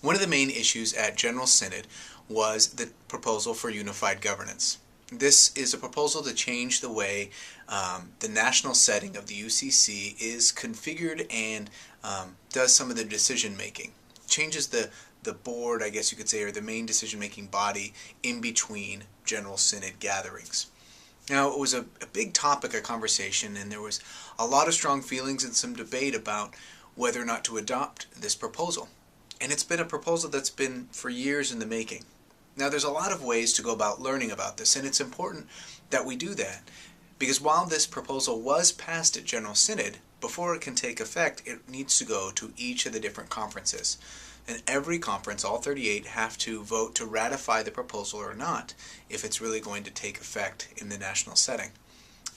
One of the main issues at General Synod was the proposal for unified governance. This is a proposal to change the way the national setting of the UCC is configured and does some of the decision making. Changes the board, I guess you could say, or the main decision making body in between General Synod gatherings. Now, it was a big topic of conversation, and there was a lot of strong feelings and some debate about whether or not to adopt this proposal. And it's been a proposal that's been for years in the making. Now, there's a lot of ways to go about learning about this, and it's important that we do that, because while this proposal was passed at General Synod, before it can take effect, it needs to go to each of the different conferences. And every conference, all 38, have to vote to ratify the proposal or not, if it's really going to take effect in the national setting.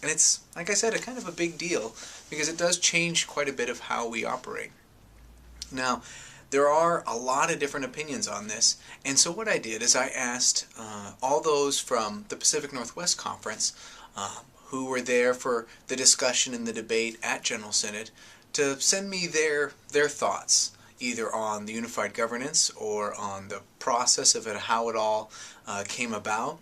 And it's, like I said, a kind of a big deal, because it does change quite a bit of how we operate. Now, there are a lot of different opinions on this, and so what I did is I asked all those from the Pacific Northwest Conference who were there for the discussion and the debate at General Synod to send me their thoughts, either on the unified governance or on the process of it, how it all came about,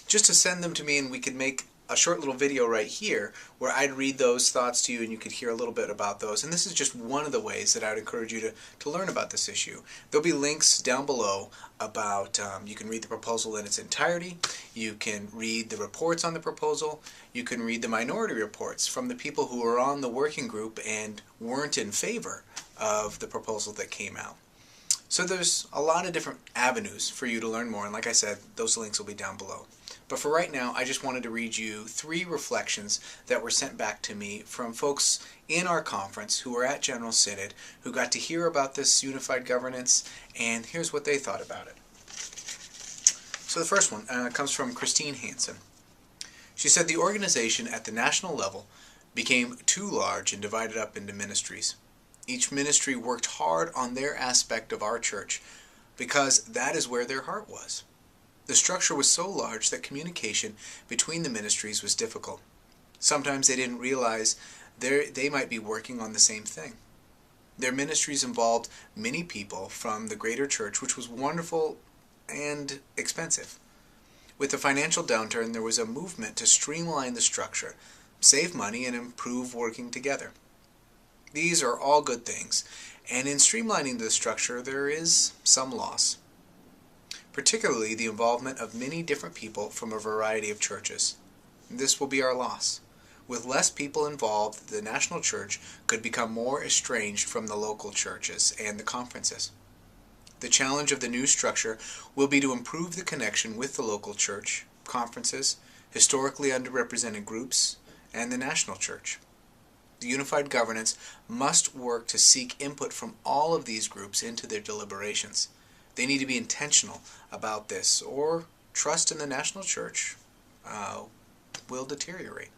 just to send them to me, and we could make a short little video right here where I'd read those thoughts to you and you could hear a little bit about those. And this is just one of the ways that I would encourage you to learn about this issue. There'll be links down below about, you can read the proposal in its entirety, you can read the reports on the proposal, you can read the minority reports from the people who were on the working group and weren't in favor of the proposal that came out. So there's a lot of different avenues for you to learn more, and like I said, those links will be down below. But for right now, I just wanted to read you 3 reflections that were sent back to me from folks in our conference who were at General Synod, who got to hear about this unified governance, and here's what they thought about it. So the first one comes from Christine Hansen. She said the organization at the national level became too large and divided up into ministries. Each ministry worked hard on their aspect of our church because that is where their heart was. The structure was so large that communication between the ministries was difficult. Sometimes they didn't realize they might be working on the same thing. Their ministries involved many people from the greater church, which was wonderful and expensive. With the financial downturn, there was a movement to streamline the structure, save money, and improve working together. These are all good things, and in streamlining the structure, there is some loss, particularly the involvement of many different people from a variety of churches. This will be our loss. With less people involved, the national church could become more estranged from the local churches and the conferences. The challenge of the new structure will be to improve the connection with the local church, conferences, historically underrepresented groups, and the national church. The unified governance must work to seek input from all of these groups into their deliberations. They need to be intentional about this, or trust in the national church will deteriorate.